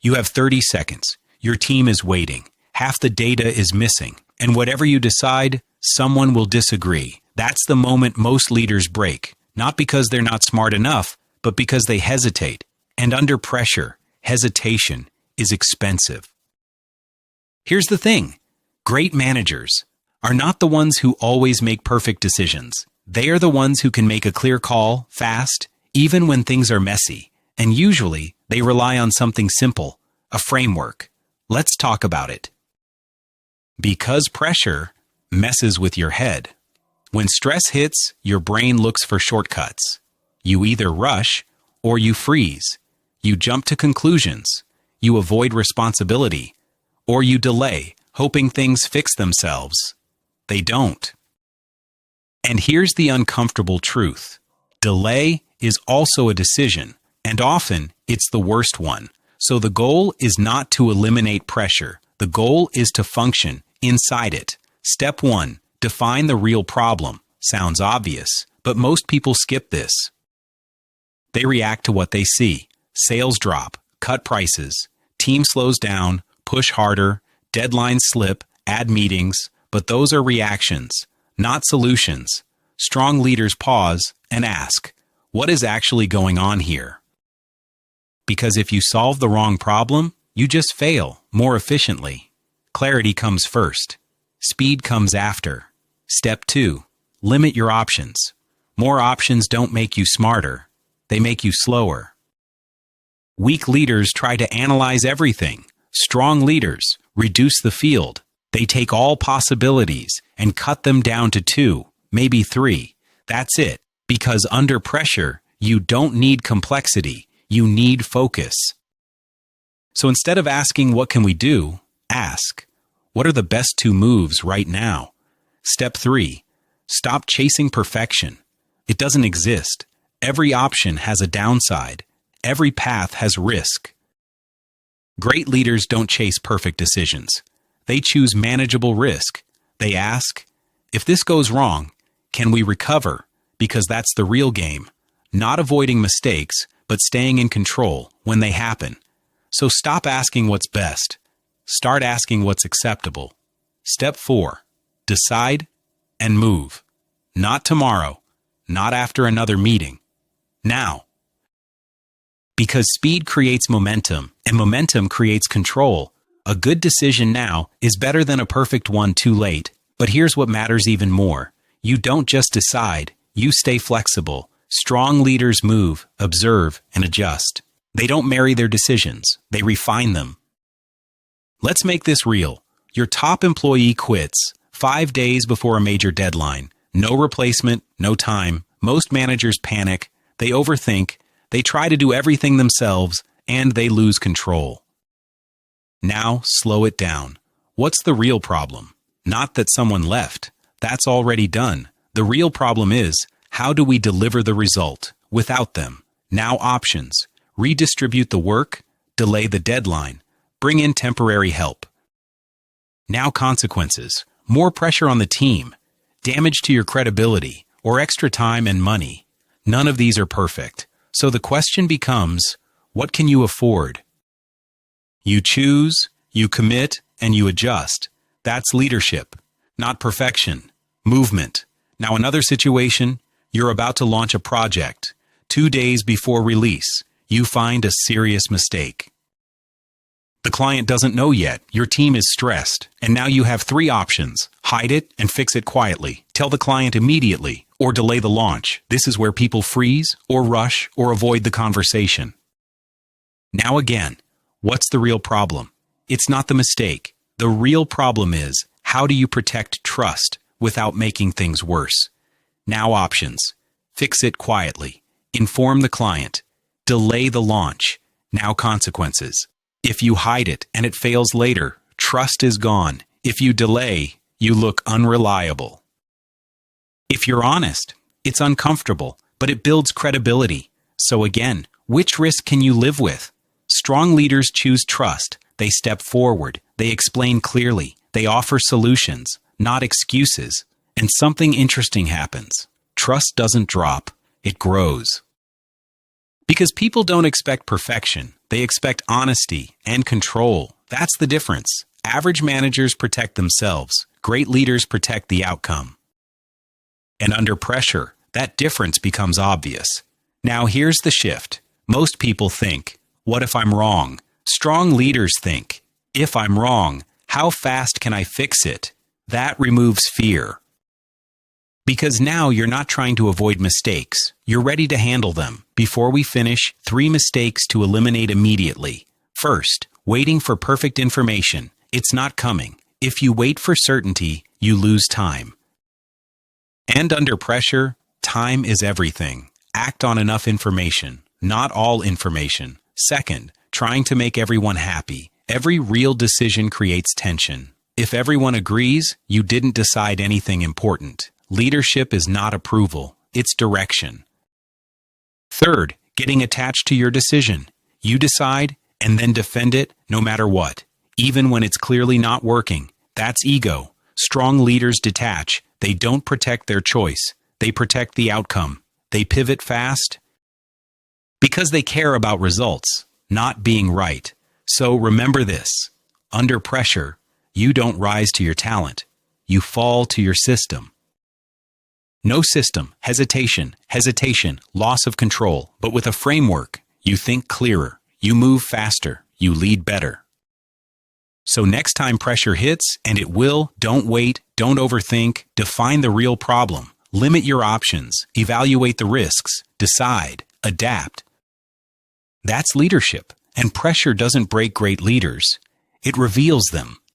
You have 30 seconds. Your team is waiting. Half the data is missing. And whatever you decide, someone will disagree. That's the moment most leaders break, not because they're not smart enough, but because they hesitate. And under pressure, hesitation is expensive. Here's the thing. Great managers are not the ones who always make perfect decisions. They are the ones who can make a clear call, fast, even when things are messy. And usually, they rely on something simple, a framework. Let's talk about it. Because pressure messes with your head. When stress hits, your brain looks for shortcuts. You either rush or you freeze. You jump to conclusions. You avoid responsibility. Or you delay, hoping things fix themselves. They don't. And here's the uncomfortable truth. Delay is also a decision, and often it's the worst one. So the goal is not to eliminate pressure. The goal is to function inside it. Step 1. Define the real problem. Sounds obvious, but most people skip this. They react to what they see. Sales drop, cut prices, team slows down, push harder, deadlines slip, add meetings, but those are reactions, not solutions. Strong leaders pause and ask, what is actually going on here? Because if you solve the wrong problem, you just fail more efficiently. Clarity comes first. Speed comes after. Step 2. Limit your options. More options don't make you smarter. They make you slower. Weak leaders try to analyze everything. Strong leaders reduce the field. They take all possibilities and cut them down to 2, maybe 3. That's it. Because under pressure, you don't need complexity. You need focus. So instead of asking, what can we do? Ask, what are the best 2 moves right now? Step 3. Stop chasing perfection. It doesn't exist. Every option has a downside. Every path has risk. Great leaders don't chase perfect decisions. They choose manageable risk. They ask, if this goes wrong, can we recover? Because that's the real game. Not avoiding mistakes, but staying in control when they happen. So stop asking what's best. Start asking what's acceptable. Step 4. Decide and move. Not tomorrow. Not after another meeting. Now. Because speed creates momentum, and momentum creates control. A good decision now is better than a perfect one too late. But here's what matters even more. You don't just decide. You stay flexible. Strong leaders move, observe, and adjust. They don't marry their decisions. They refine them. Let's make this real. Your top employee quits 5 days before a major deadline. No replacement, no time. Most managers panic. They overthink. They try to do everything themselves, and they lose control. Now, slow it down. What's the real problem? Not that someone left. That's already done. The real problem is, how do we deliver the result without them? Now options. Redistribute the work, delay the deadline, bring in temporary help. Now consequences. More pressure on the team, damage to your credibility, or extra time and money. None of these are perfect. So the question becomes, what can you afford? You choose, you commit, and you adjust. That's leadership, not perfection. Movement. Now another situation, you're about to launch a project. 2 days before release, you find a serious mistake. The client doesn't know yet. Your team is stressed. And now you have 3 options. Hide it and fix it quietly. Tell the client immediately or delay the launch. This is where people freeze or rush or avoid the conversation. Now again, what's the real problem? It's not the mistake. The real problem is, how do you protect trust without making things worse? Now options. Fix it quietly. Inform the client. Delay the launch. Now consequences. If you hide it and it fails later, trust is gone. If you delay, you look unreliable. If you're honest, it's uncomfortable, but it builds credibility. So again, which risk can you live with? Strong leaders choose trust. They step forward. They explain clearly. They offer solutions, not excuses. And something interesting happens. Trust doesn't drop. It grows. Because people don't expect perfection. They expect honesty and control. That's the difference. Average managers protect themselves. Great leaders protect the outcome. And under pressure, that difference becomes obvious. Now here's the shift. Most people think, what if I'm wrong? Strong leaders think, if I'm wrong, how fast can I fix it? That removes fear. Because now you're not trying to avoid mistakes. You're ready to handle them. Before we finish, 3 mistakes to eliminate immediately. First, waiting for perfect information. It's not coming. If you wait for certainty, you lose time. And under pressure, time is everything. Act on enough information, not all information. Second, trying to make everyone happy. Every real decision creates tension. If everyone agrees, you didn't decide anything important. Leadership is not approval, it's direction. Third, getting attached to your decision. You decide and then defend it no matter what, even when it's clearly not working. That's ego. Strong leaders detach. They don't protect their choice. They protect the outcome. They pivot fast because they care about results, not being right. So remember this. Under pressure, you don't rise to your talent. You fall to your system. No system, hesitation, loss of control. But with a framework, you think clearer, you move faster, you lead better. So next time pressure hits, and it will, don't wait, don't overthink, define the real problem, limit your options, evaluate the risks, decide, adapt. That's leadership, and pressure doesn't break great leaders. It reveals them.